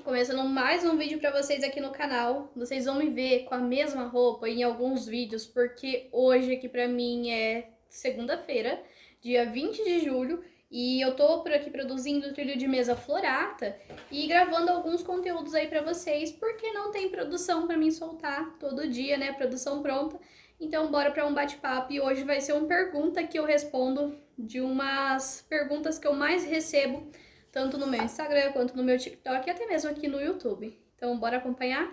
Começando mais um vídeo pra vocês aqui no canal. Vocês vão me ver com a mesma roupa em alguns vídeos, porque hoje aqui pra mim é segunda-feira, dia 20 de julho, e eu tô por aqui produzindo o trilho de mesa Florata e gravando alguns conteúdos aí pra vocês, porque não tem produção pra mim soltar todo dia, né? Produção pronta. Então bora pra um bate-papo e hoje vai ser uma pergunta que eu respondo de umas perguntas que eu mais recebo tanto no meu Instagram quanto no meu TikTok e até mesmo aqui no YouTube. Então, bora acompanhar?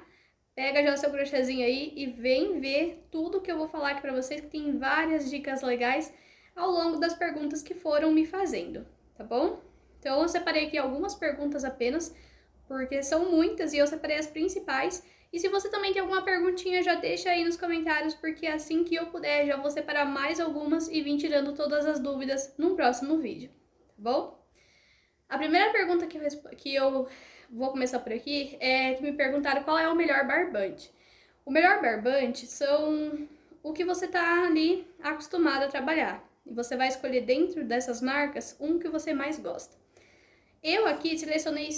Pega já seu crochêzinho aí e vem ver tudo que eu vou falar aqui pra vocês, que tem várias dicas legais ao longo das perguntas que foram me fazendo, tá bom? Então, eu separei aqui algumas perguntas apenas, porque são muitas e eu separei as principais. E se você também tem alguma perguntinha, já deixa aí nos comentários, porque assim que eu puder, já vou separar mais algumas e vir tirando todas as dúvidas num próximo vídeo, tá bom? A primeira pergunta que eu vou começar por aqui é que me perguntaram qual é o melhor barbante. O melhor barbante são o que você tá ali acostumado a trabalhar. E você vai escolher dentro dessas marcas um que você mais gosta. Eu aqui selecionei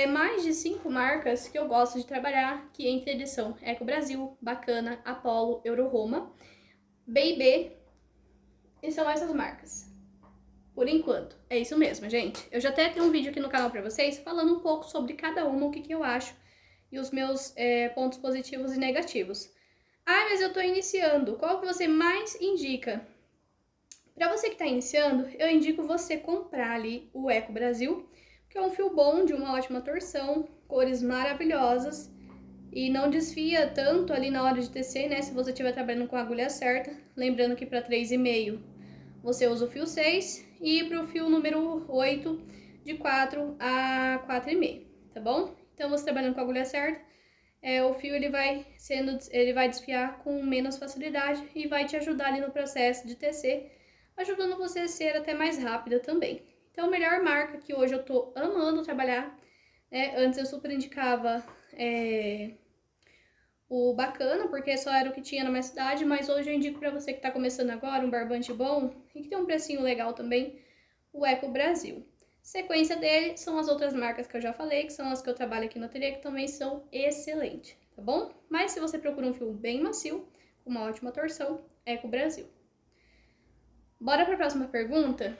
mais de 5 marcas que eu gosto de trabalhar, que entre eles são Eco Brasil, Bacana, Apollo, Euroroma, B&B, e são essas marcas. Por enquanto, é isso mesmo, gente. Eu já até tenho um vídeo aqui no canal pra vocês falando um pouco sobre cada uma, o que eu acho e os meus pontos positivos e negativos. Ah, mas eu tô iniciando. Qual que você mais indica? Pra você que tá iniciando, eu indico você comprar ali o Eco Brasil, que é um fio bom, de uma ótima torção, cores maravilhosas e não desfia tanto ali na hora de tecer, né? Se você estiver trabalhando com a agulha certa. Lembrando que para 3,5 você usa o fio 6 e para o fio número 8 de 4 a 4,5, tá bom? Então você trabalhando com a agulha certa, o fio ele vai desfiar com menos facilidade e vai te ajudar ali no processo de tecer, ajudando você a ser até mais rápida também. Então, a melhor marca que hoje eu tô amando trabalhar, né? Antes eu super indicava o Bacana, porque só era o que tinha na minha cidade, mas hoje eu indico para você que está começando agora, um barbante bom e que tem um precinho legal também, o Eco Brasil. Sequência dele são as outras marcas que eu já falei, que são as que eu trabalho aqui no ateliê, que também são excelentes, tá bom? Mas se você procura um fio bem macio, com uma ótima torção, Eco Brasil. Bora para a próxima pergunta?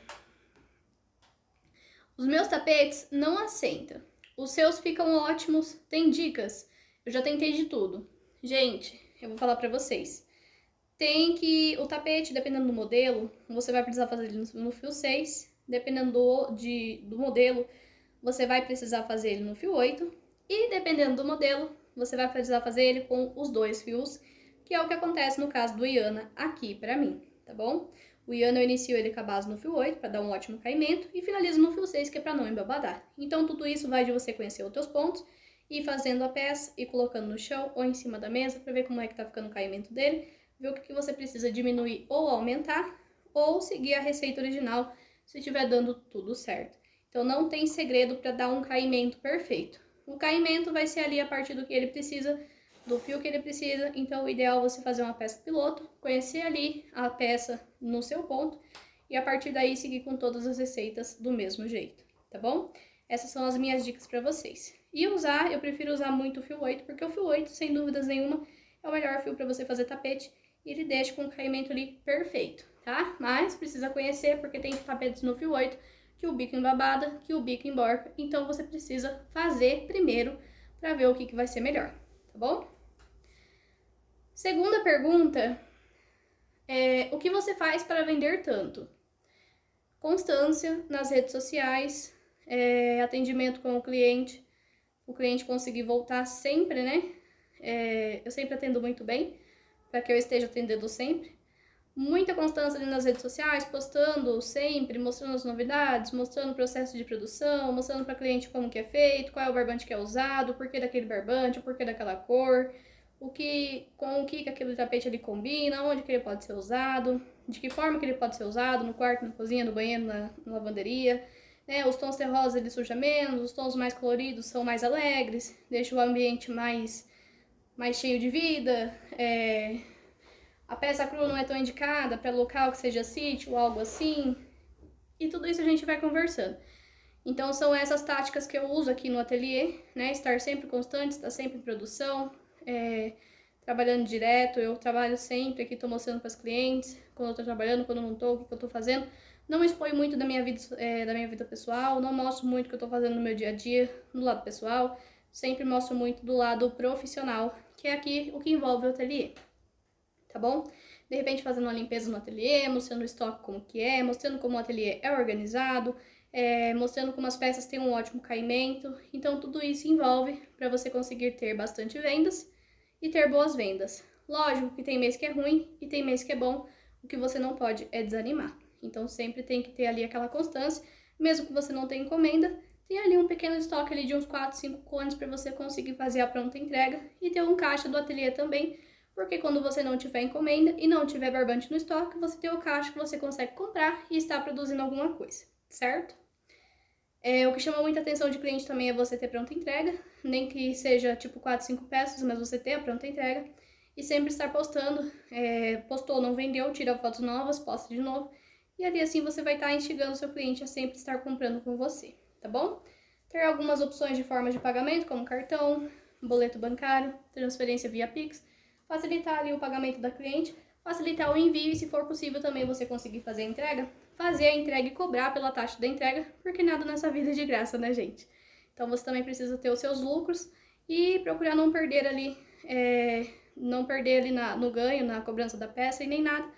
Os meus tapetes não assentam. Os seus ficam ótimos, tem dicas? Eu já tentei de tudo. Gente, eu vou falar pra vocês. O tapete, dependendo do modelo, você vai precisar fazer ele no fio 6. Dependendo do modelo, você vai precisar fazer ele no fio 8. E dependendo do modelo, você vai precisar fazer ele com os 2 fios, que é o que acontece no caso do Iana aqui pra mim, tá bom? O Iana eu inicio ele com a base no fio 8 para dar um ótimo caimento e finalizo no fio 6, que é para não embabadar. Então tudo isso vai de você conhecer os teus pontos, ir fazendo a peça e colocando no chão ou em cima da mesa para ver como é que tá ficando o caimento dele, ver o que você precisa diminuir ou aumentar, ou seguir a receita original se estiver dando tudo certo. Então não tem segredo para dar um caimento perfeito. O caimento vai ser ali a partir do que ele precisa, do fio que ele precisa, então o ideal é você fazer uma peça piloto, conhecer ali a peça no seu ponto e a partir daí seguir com todas as receitas do mesmo jeito, tá bom? Essas são as minhas dicas para vocês. E eu prefiro usar muito o fio 8, porque o fio 8, sem dúvidas nenhuma, é o melhor fio para você fazer tapete e ele deixa com o caimento ali perfeito, tá? Mas precisa conhecer, porque tem tapetes no fio 8 que o bico embabada, que o bico emborca, então você precisa fazer primeiro para ver o que vai ser melhor, tá bom? Segunda pergunta o que você faz para vender tanto? Constância nas redes sociais, atendimento com o cliente conseguir voltar sempre, né? Eu sempre atendo muito bem, para que eu esteja atendendo sempre. Muita constância ali nas redes sociais, postando sempre, mostrando as novidades, mostrando o processo de produção, mostrando para o cliente como que é feito, qual é o barbante que é usado, o porquê daquele barbante, o porquê daquela cor, com o que aquele tapete ali combina, onde que ele pode ser usado, de que forma que ele pode ser usado, no quarto, na cozinha, no banheiro, na lavanderia. Né? Os tons terrosos ele suja menos, os tons mais coloridos são mais alegres, deixa o ambiente mais cheio de vida. A peça crua não é tão indicada para local que seja sítio ou algo assim. E tudo isso a gente vai conversando. Então são essas táticas que eu uso aqui no ateliê, né? Estar sempre constante, estar sempre em produção, trabalhando direto. Eu trabalho sempre aqui, tô mostrando para as clientes, quando eu tô trabalhando, quando eu não tô, o que eu tô fazendo. Não exponho muito da minha vida pessoal, não mostro muito o que eu tô fazendo no meu dia a dia, no lado pessoal. Sempre mostro muito do lado profissional, que é aqui o que envolve o ateliê, tá bom? De repente fazendo uma limpeza no ateliê, mostrando o estoque como que é, mostrando como o ateliê é organizado, mostrando como as peças têm um ótimo caimento. Então tudo isso envolve para você conseguir ter bastante vendas e ter boas vendas. Lógico que tem mês que é ruim e tem mês que é bom, o que você não pode é desanimar. Então sempre tem que ter ali aquela constância, mesmo que você não tenha encomenda, tem ali um pequeno estoque ali de uns 4, 5 cones para você conseguir fazer a pronta entrega e ter um caixa do ateliê também, porque quando você não tiver encomenda e não tiver barbante no estoque, você tem o caixa que você consegue comprar e estar produzindo alguma coisa, certo? O que chama muita atenção de cliente também é você ter pronta entrega, nem que seja tipo 4, 5 peças, mas você ter a pronta entrega e sempre estar postando. Postou, não vendeu, tira fotos novas, posta de novo. E ali assim você vai estar instigando o seu cliente a sempre estar comprando com você, tá bom? Ter algumas opções de formas de pagamento, como cartão, boleto bancário, transferência via Pix, facilitar ali o pagamento da cliente, facilitar o envio e, se for possível, também você conseguir fazer a entrega e cobrar pela taxa da entrega, porque nada nessa vida é de graça, né, gente? Então você também precisa ter os seus lucros e procurar não perder ali, no ganho, na cobrança da peça e nem nada,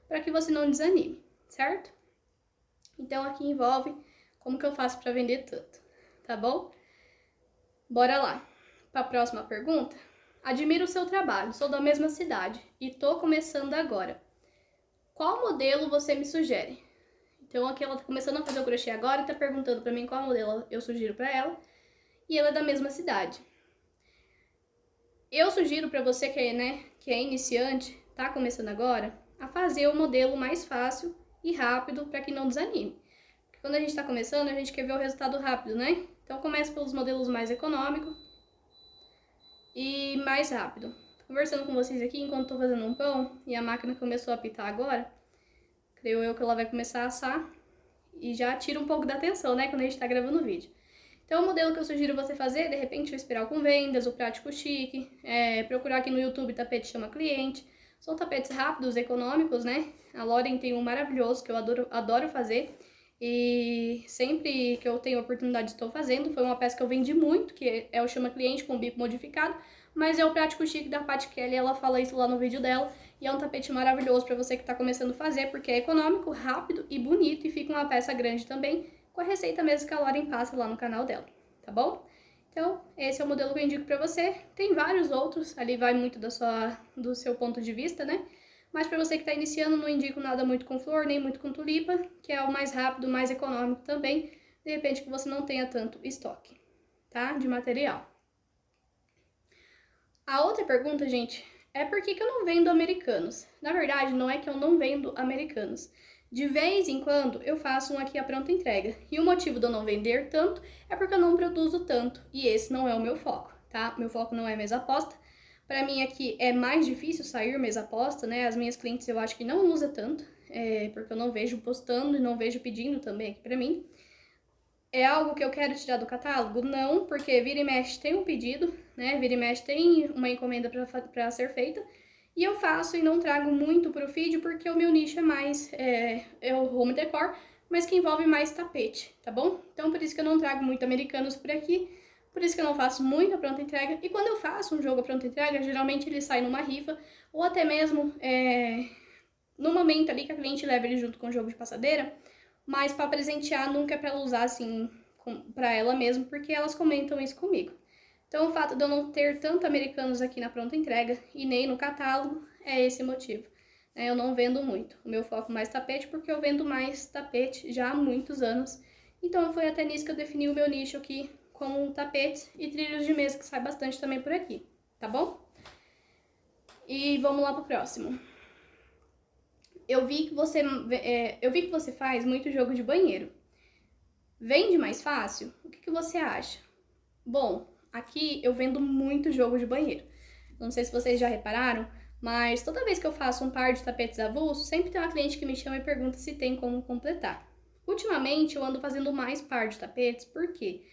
para que você não desanime, certo? Então aqui envolve como que eu faço para vender tanto, tá bom? Bora lá. Para a próxima pergunta. Admiro o seu trabalho, sou da mesma cidade e tô começando agora. Qual modelo você me sugere? Então aqui ela tá começando a fazer o crochê agora e tá perguntando para mim qual modelo eu sugiro para ela. E ela é da mesma cidade. Eu sugiro para você que é iniciante, tá começando agora, a fazer o modelo mais fácil e rápido para que não desanime. Porque quando a gente está começando, a gente quer ver o resultado rápido, né? Então comece pelos modelos mais econômicos e mais rápido. Tô conversando com vocês aqui enquanto tô fazendo um pão e a máquina começou a apitar agora. Creio eu que ela vai começar a assar e já tira um pouco da atenção, né, quando a gente tá gravando o vídeo. Então, o modelo que eu sugiro você fazer, de repente, o espiral com vendas, o prático chique, procurar aqui no YouTube tapete chama cliente. São tapetes rápidos, econômicos, né? A Loren tem um maravilhoso que eu adoro fazer. E sempre que eu tenho oportunidade estou fazendo. Foi uma peça que eu vendi muito, que é o chama cliente com bico modificado. Mas é o prático chique da Pat Kelly, ela fala isso lá no vídeo dela. E é um tapete maravilhoso para você que está começando a fazer, porque é econômico, rápido e bonito. E fica uma peça grande também, com a receita mesmo que a Loren passa lá no canal dela, tá bom? Então, esse é o modelo que eu indico pra você. Tem vários outros, ali vai muito do seu ponto de vista, né? Mas pra você que tá iniciando, não indico nada muito com flor, nem muito com tulipa, que é o mais rápido, mais econômico também, de repente que você não tenha tanto estoque, tá? De material. A outra pergunta, gente, é por que eu não vendo americanos? Na verdade, não é que eu não vendo americanos. De vez em quando eu faço um aqui a pronta entrega. E o motivo de eu não vender tanto é porque eu não produzo tanto. E esse não é o meu foco, tá? Meu foco não é mesa aposta. Para mim aqui é mais difícil sair mesa aposta, né? As minhas clientes eu acho que não usa tanto, porque eu não vejo postando e não vejo pedindo também aqui pra mim. É algo que eu quero tirar do catálogo? Não, porque vira e mexe tem um pedido, né? Vira e mexe tem uma encomenda para ser feita. E eu faço e não trago muito pro feed, porque o meu nicho é mais o home decor, mas que envolve mais tapete, tá bom? Então por isso que eu não trago muito americanos por aqui, por isso que eu não faço muita pronta entrega. E quando eu faço um jogo a pronta entrega, geralmente ele sai numa rifa, ou até mesmo no momento ali que a cliente leva ele junto com o jogo de passadeira, mas para presentear nunca é para ela usar assim para ela mesma, porque elas comentam isso comigo. Então o fato de eu não ter tanto americanos aqui na pronta entrega e nem no catálogo é esse motivo. Eu não vendo muito. O meu foco é mais tapete, porque eu vendo mais tapete já há muitos anos. Então foi até nisso que eu defini o meu nicho aqui como tapetes e trilhos de mesa, que sai bastante também por aqui, tá bom? E vamos lá pro próximo. Eu vi que você faz muito jogo de banheiro. Vende mais fácil? O que você acha? Bom, aqui eu vendo muito jogo de banheiro. Não sei se vocês já repararam, mas toda vez que eu faço um par de tapetes avulsos, sempre tem uma cliente que me chama e pergunta se tem como completar. Ultimamente eu ando fazendo mais par de tapetes, porque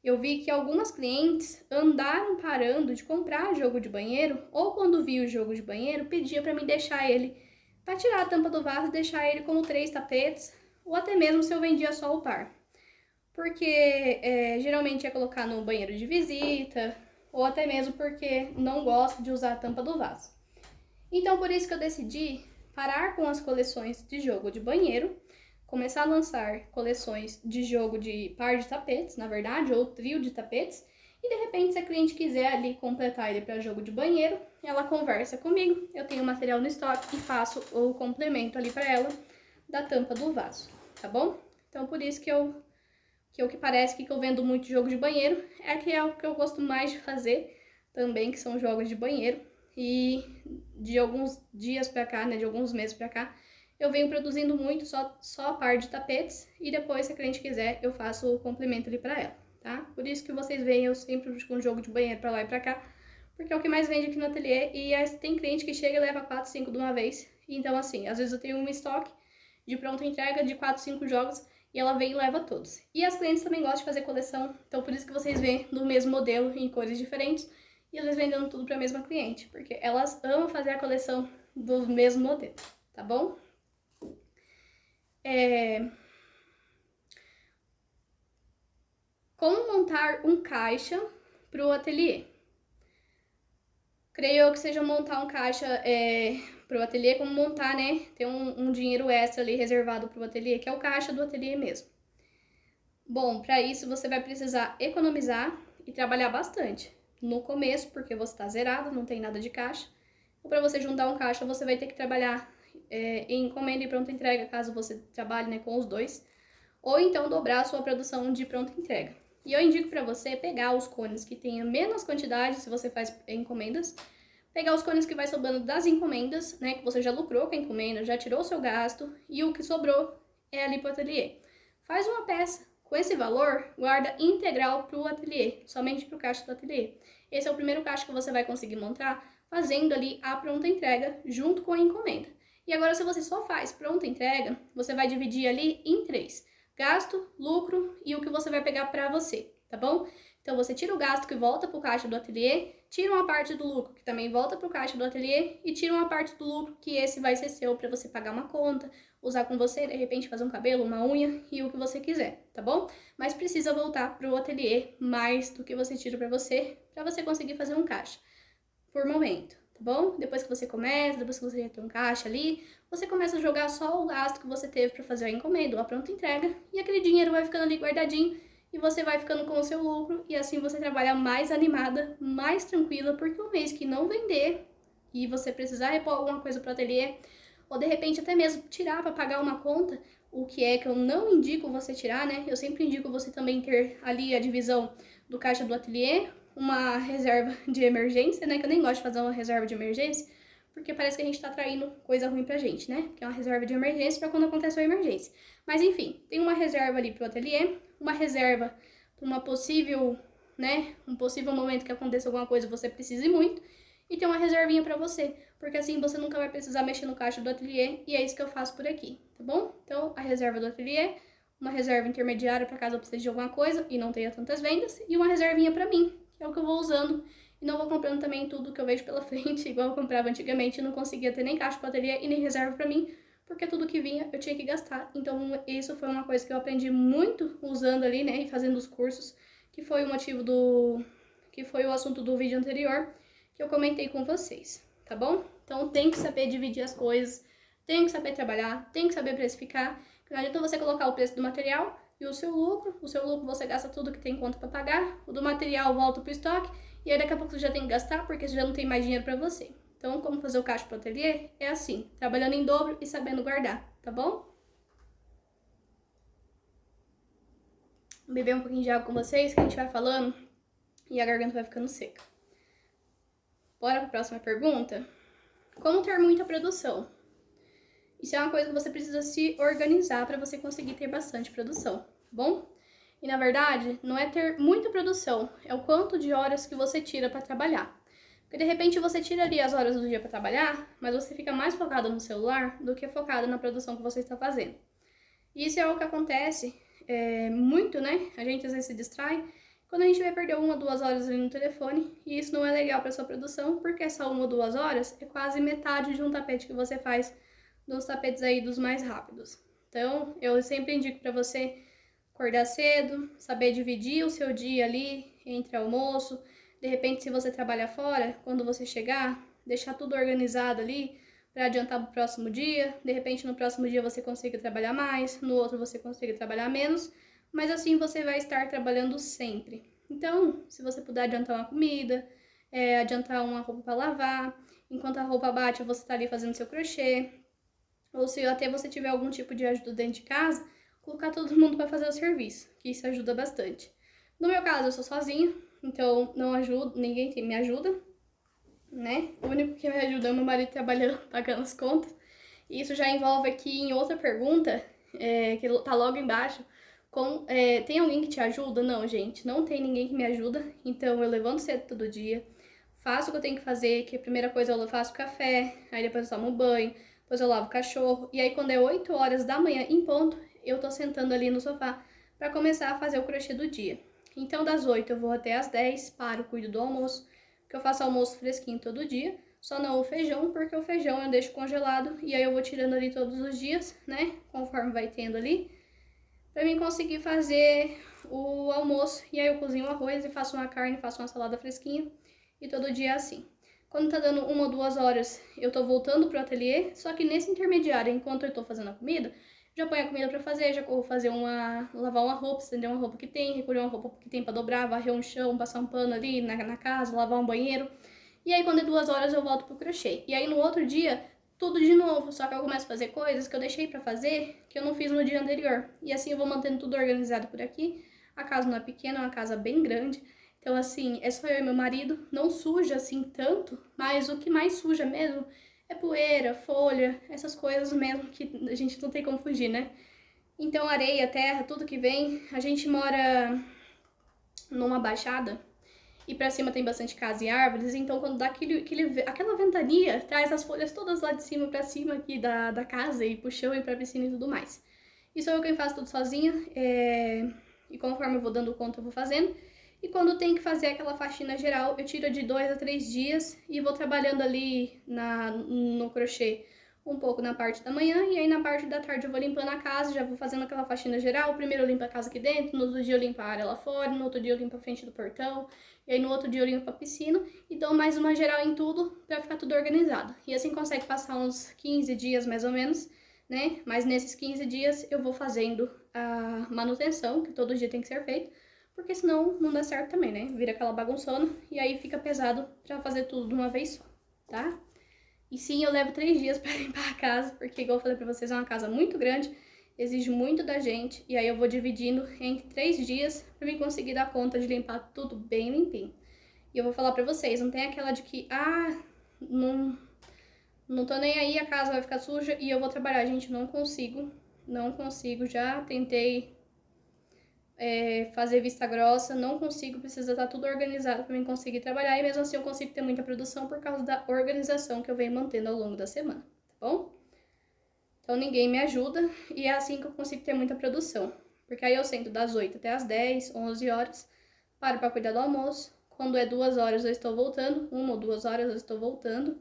eu vi que algumas clientes andaram parando de comprar jogo de banheiro, ou quando vi o jogo de banheiro, pedia para mim deixar ele, para tirar a tampa do vaso e deixar ele como 3 tapetes, ou até mesmo se eu vendia só o par. Porque geralmente ia colocar no banheiro de visita, ou até mesmo porque não gosto de usar a tampa do vaso. Então por isso que eu decidi parar com as coleções de jogo de banheiro, começar a lançar coleções de jogo de par de tapetes, na verdade, ou trio de tapetes, e de repente se a cliente quiser ali completar ele para jogo de banheiro, ela conversa comigo, eu tenho material no estoque e faço o complemento ali para ela da tampa do vaso, tá bom? Então por isso que o que parece que eu vendo muito jogo de banheiro é o que eu gosto mais de fazer também, que são jogos de banheiro. E de alguns dias pra cá, né, de alguns meses pra cá, eu venho produzindo muito só a par de tapetes e depois, se a cliente quiser, eu faço o complemento ali pra ela, tá? Por isso que vocês veem eu sempre com jogo de banheiro pra lá e pra cá, porque é o que mais vende aqui no ateliê e tem cliente que chega e leva 4, 5 de uma vez. Então, assim, às vezes eu tenho um estoque de pronta entrega de 4, 5 jogos e ela vem e leva todos. E as clientes também gostam de fazer coleção, então por isso que vocês veem no mesmo modelo, em cores diferentes, e eles vendendo tudo para a mesma cliente, porque elas amam fazer a coleção do mesmo modelo, tá bom? Como montar um caixa para o ateliê? Creio eu que seja montar um caixa para o ateliê, como montar, né? Ter um dinheiro extra ali reservado para o ateliê, que é o caixa do ateliê mesmo. Bom, para isso você vai precisar economizar e trabalhar bastante. No começo, porque você está zerado, não tem nada de caixa. Ou para você juntar um caixa, você vai ter que trabalhar em encomenda e pronta entrega, caso você trabalhe, né, com os dois. Ou então dobrar a sua produção de pronta entrega. E eu indico para você pegar os cones que tenham menos quantidade, se você faz encomendas, pegar os cones que vai sobrando das encomendas, né, que você já lucrou com a encomenda, já tirou o seu gasto, e o que sobrou é ali para o ateliê. Faz uma peça com esse valor, guarda integral para o ateliê, somente para o caixa do ateliê. Esse é o primeiro caixa que você vai conseguir montar fazendo ali a pronta entrega junto com a encomenda. E agora, se você só faz pronta entrega, você vai dividir ali em 3: gasto, lucro e o que você vai pegar para você, tá bom? Então você tira o gasto que volta para o caixa do ateliê, tira uma parte do lucro que também volta para o caixa do ateliê e tira uma parte do lucro que esse vai ser seu para você pagar uma conta, usar com você, de repente fazer um cabelo, uma unha e o que você quiser, tá bom? Mas precisa voltar para o ateliê mais do que você tira para você conseguir fazer um caixa por momento, tá bom? Depois que você começa, depois que você já tem um caixa ali, você começa a jogar só o gasto que você teve para fazer a encomenda ou a pronta entrega e aquele dinheiro vai ficando ali guardadinho e você vai ficando com o seu lucro e assim você trabalha mais animada, mais tranquila, porque o mês que não vender e você precisar repor alguma coisa para o ateliê, ou de repente até mesmo tirar para pagar uma conta, o que é que eu não indico você tirar, né? Eu sempre indico você também ter ali a divisão do caixa do ateliê, uma reserva de emergência, né? Que eu nem gosto de fazer uma reserva de emergência, porque parece que a gente tá traindo coisa ruim pra gente, né? Que é uma reserva de emergência para quando acontece uma emergência. Mas enfim, tem uma reserva ali pro ateliê, uma reserva para uma possível, né? Um possível momento que aconteça alguma coisa você precise muito, e tem uma reservinha para você, porque assim você nunca vai precisar mexer no caixa do ateliê, e é isso que eu faço por aqui, tá bom? Então, a reserva do ateliê, uma reserva intermediária para caso eu precise de alguma coisa e não tenha tantas vendas, e uma reservinha para mim, que é o que eu vou usando, e não vou comprando também tudo que eu vejo pela frente, igual eu comprava antigamente, e não conseguia ter nem caixa pro ateliê e nem reserva para mim, porque tudo que vinha eu tinha que gastar. Então, isso foi uma coisa que eu aprendi muito usando ali, né, e fazendo os cursos, que foi o motivo que foi o assunto do vídeo anterior, que eu comentei com vocês, tá bom? Então tem que saber dividir as coisas, tem que saber trabalhar, tem que saber precificar. Não adianta você colocar o preço do material e o seu lucro você gasta tudo que tem conta para pagar, o do material volta pro estoque e aí daqui a pouco você já tem que gastar porque você já não tem mais dinheiro para você. Então, como fazer o caixa pro ateliê? É assim, trabalhando em dobro e sabendo guardar, tá bom? Vou beber um pouquinho de água com vocês, que a gente vai falando e a garganta vai ficando seca. Bora para a próxima pergunta? Como ter muita produção? Isso é uma coisa que você precisa se organizar para você conseguir ter bastante produção, tá bom? E na verdade, não é ter muita produção, é o quanto de horas que você tira para trabalhar. Porque de repente você tira ali as horas do dia para trabalhar, mas você fica mais focado no celular do que focado na produção que você está fazendo. E isso é algo que acontece muito, né? A gente às vezes se distrai quando a gente vai perder 1 ou 2 horas ali no telefone, e isso não é legal para sua produção, porque essa 1 ou 2 horas é quase metade de um tapete que você faz dos tapetes aí dos mais rápidos. Então, eu sempre indico para você acordar cedo, saber dividir o seu dia ali entre almoço. De repente, se você trabalha fora, quando você chegar, deixar tudo organizado ali para adiantar para o próximo dia. De repente, no próximo dia você consiga trabalhar mais, no outro você consiga trabalhar menos, mas assim você vai estar trabalhando sempre. Então, se você puder adiantar uma comida, adiantar uma roupa para lavar, enquanto a roupa bate, você está ali fazendo seu crochê, ou se até você tiver algum tipo de ajuda dentro de casa, colocar todo mundo para fazer o serviço, que isso ajuda bastante. No meu caso, eu sou sozinha, então não ajudo, ninguém me ajuda, né? O único que me ajuda é o meu marido trabalhando, pagando as contas. E isso já envolve aqui em outra pergunta, que tá logo embaixo. Tem alguém que te ajuda? Não, gente, não tem ninguém que me ajuda. Então eu levanto cedo todo dia, faço o que eu tenho que fazer, que a primeira coisa eu faço café, aí depois eu tomo banho, depois eu lavo o cachorro. E aí quando é 8 horas da manhã em ponto, eu tô sentando ali no sofá para começar a fazer o crochê do dia. Então das 8 eu vou até as 10, paro, cuido do almoço, que eu faço almoço fresquinho todo dia. Só não o feijão, porque o feijão eu deixo congelado e aí eu vou tirando ali todos os dias, né? Conforme vai tendo ali, pra mim conseguir fazer o almoço. E aí eu cozinho o arroz e faço uma carne, faço uma salada fresquinha e todo dia é assim. Quando tá dando 1 ou 2 horas, eu tô voltando pro ateliê, só que nesse intermediário, enquanto eu tô fazendo a comida, já ponho a comida pra fazer, já corro fazer lavar uma roupa, estender uma roupa que tem, recolher uma roupa que tem pra dobrar, varrer um chão, passar um pano ali na casa, lavar um banheiro. E aí, quando é 2 horas, eu volto pro crochê. E aí, no outro dia, tudo de novo. Só que eu começo a fazer coisas que eu deixei pra fazer, que eu não fiz no dia anterior. E assim, eu vou mantendo tudo organizado por aqui. A casa não é pequena, é uma casa bem grande. Então, assim, é só eu e meu marido. Não suja, assim, tanto. Mas o que mais suja mesmo é poeira, folha, essas coisas mesmo que a gente não tem como fugir, né? Então, areia, terra, tudo que vem. A gente mora numa baixada e pra cima tem bastante casa e árvores, então quando dá aquela ventania, traz as folhas todas lá de cima pra cima aqui da casa e pro chão e pra piscina e tudo mais. Isso é eu quem faço tudo sozinha, e conforme eu vou dando conta eu vou fazendo. E quando tem que fazer aquela faxina geral, eu tiro de 2 a 3 dias e vou trabalhando ali no crochê um pouco na parte da manhã, e aí na parte da tarde eu vou limpando a casa, já vou fazendo aquela faxina geral. Primeiro eu limpo a casa aqui dentro, no outro dia eu limpo a área lá fora, no outro dia eu limpo a frente do portão, e aí no outro dia eu limpo a piscina e dou mais uma geral em tudo pra ficar tudo organizado. E assim consegue passar uns 15 dias mais ou menos, né? Mas nesses 15 dias eu vou fazendo a manutenção, que todo dia tem que ser feito, porque senão não dá certo também, né? Vira aquela bagunçona e aí fica pesado pra fazer tudo de uma vez só, tá? E sim, eu levo 3 dias pra limpar a casa, porque igual eu falei pra vocês, é uma casa muito grande, exige muito da gente, e aí eu vou dividindo entre 3 dias pra mim conseguir dar conta de limpar tudo bem limpinho. E eu vou falar pra vocês, não tem aquela de que, não tô nem aí, a casa vai ficar suja e eu vou trabalhar. Gente, não consigo, já tentei fazer vista grossa, não consigo, precisa estar tudo organizado para mim conseguir trabalhar, e mesmo assim eu consigo ter muita produção por causa da organização que eu venho mantendo ao longo da semana, tá bom? Então ninguém me ajuda e é assim que eu consigo ter muita produção, porque aí eu sento das 8 até as 10, 11 horas, paro para cuidar do almoço, quando é 2 horas eu estou voltando, 1 ou 2 horas eu estou voltando,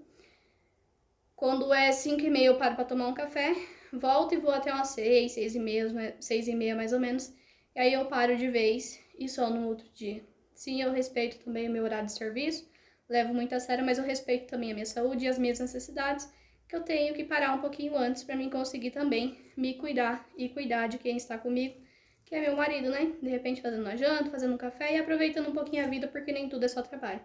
quando é 5h30 eu paro para tomar um café, volto e vou até umas 6, 6h30, 6h30 mais ou menos. E aí eu paro de vez e só no outro dia. Sim, eu respeito também o meu horário de serviço, levo muito a sério, mas eu respeito também a minha saúde e as minhas necessidades, que eu tenho que parar um pouquinho antes para mim conseguir também me cuidar e cuidar de quem está comigo, que é meu marido, né? De repente fazendo uma janta, fazendo um café e aproveitando um pouquinho a vida, porque nem tudo é só trabalho.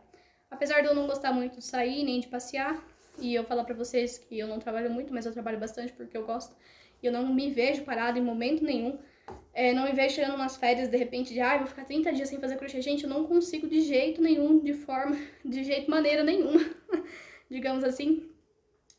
Apesar de eu não gostar muito de sair nem de passear, e eu falar pra vocês que eu não trabalho muito, mas eu trabalho bastante porque eu gosto, e eu não me vejo parada em momento nenhum. Não me vejo tirando umas férias de repente de, vou ficar 30 dias sem fazer crochê. Gente, eu não consigo de jeito nenhum, de jeito maneira nenhuma, digamos assim.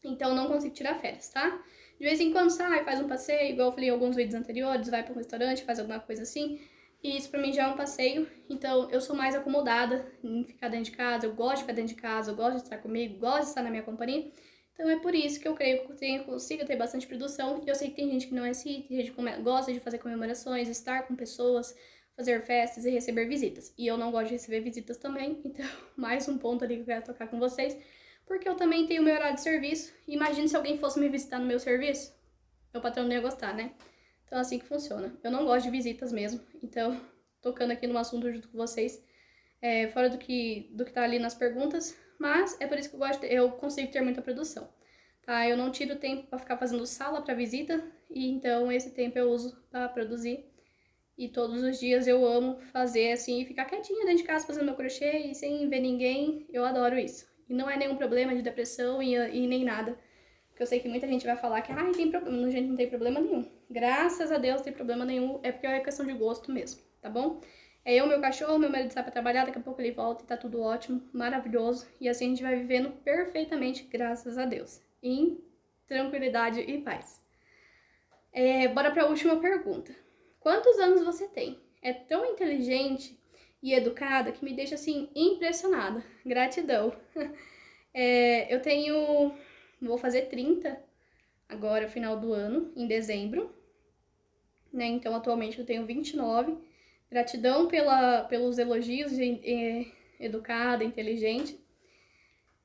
Então eu não consigo tirar férias, tá? De vez em quando sai, faz um passeio, igual eu falei em alguns vídeos anteriores, vai para um restaurante, faz alguma coisa assim. E isso pra mim já é um passeio, então eu sou mais acomodada em ficar dentro de casa, eu gosto de ficar dentro de casa, eu gosto de estar comigo, gosto de estar na minha companhia. Então é por isso que eu creio que eu consigo ter bastante produção. E eu sei que tem gente que não é assim, tem gente que gosta de fazer comemorações, estar com pessoas, fazer festas e receber visitas. E eu não gosto de receber visitas também, então mais um ponto ali que eu quero tocar com vocês. Porque eu também tenho meu horário de serviço. Imagine se alguém fosse me visitar no meu serviço. Meu patrão não ia gostar, né? Então é assim que funciona. Eu não gosto de visitas mesmo. Então, tocando aqui no assunto junto com vocês, fora do que tá ali nas perguntas, mas é por isso que eu consigo ter muita produção, tá? Eu não tiro tempo para ficar fazendo sala para visita, e então esse tempo eu uso para produzir. E todos os dias eu amo fazer assim, ficar quietinha dentro de casa fazendo meu crochê e sem ver ninguém, eu adoro isso. E não é nenhum problema de depressão e nem nada. Porque eu sei que muita gente vai falar que, tem problema. Gente, não tem problema nenhum. Graças a Deus não tem problema nenhum. É porque é questão de gosto mesmo, tá bom? É eu, meu cachorro, meu marido sai pra trabalhar, daqui a pouco ele volta e tá tudo ótimo, maravilhoso. E assim a gente vai vivendo perfeitamente, graças a Deus. Em tranquilidade e paz. Bora pra última pergunta. Quantos anos você tem? É tão inteligente e educada que me deixa, assim, impressionada. Gratidão. Eu tenho... Vou fazer 30 agora, final do ano, em dezembro. Né? Então, atualmente eu tenho 29. Gratidão pelos elogios, educada, inteligente.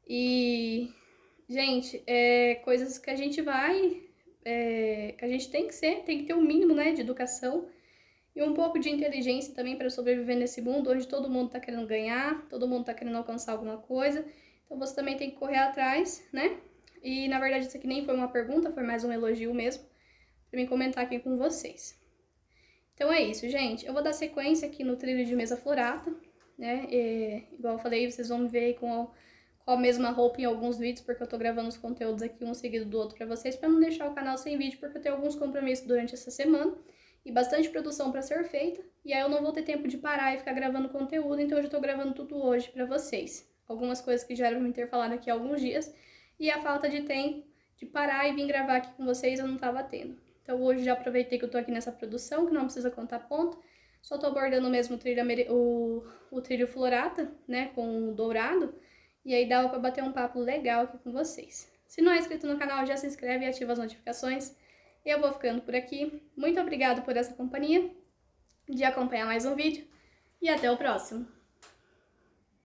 E, gente, coisas que a gente que a gente tem que ter um mínimo, né, de educação e um pouco de inteligência também para sobreviver nesse mundo onde todo mundo tá querendo ganhar, todo mundo tá querendo alcançar alguma coisa. Então você também tem que correr atrás, né? E na verdade isso aqui nem foi uma pergunta, foi mais um elogio mesmo, para mim comentar aqui com vocês. Então é isso, gente. Eu vou dar sequência aqui no trilho de mesa florata, né? Igual eu falei, vocês vão me ver com a mesma roupa em alguns vídeos, porque eu tô gravando os conteúdos aqui um seguido do outro pra vocês, pra não deixar o canal sem vídeo, porque eu tenho alguns compromissos durante essa semana e bastante produção pra ser feita, e aí eu não vou ter tempo de parar e ficar gravando conteúdo, então eu já tô gravando tudo hoje pra vocês. Algumas coisas que já eram me ter falado aqui há alguns dias, e a falta de tempo de parar e vir gravar aqui com vocês eu não tava tendo. Então hoje já aproveitei que eu tô aqui nessa produção, que não precisa contar ponto, só tô abordando mesmo o trilho florata, né, com o dourado, e aí dava pra bater um papo legal aqui com vocês. Se não é inscrito no canal, já se inscreve e ativa as notificações. Eu vou ficando por aqui. Muito obrigada por essa companhia, de acompanhar mais um vídeo, e até o próximo!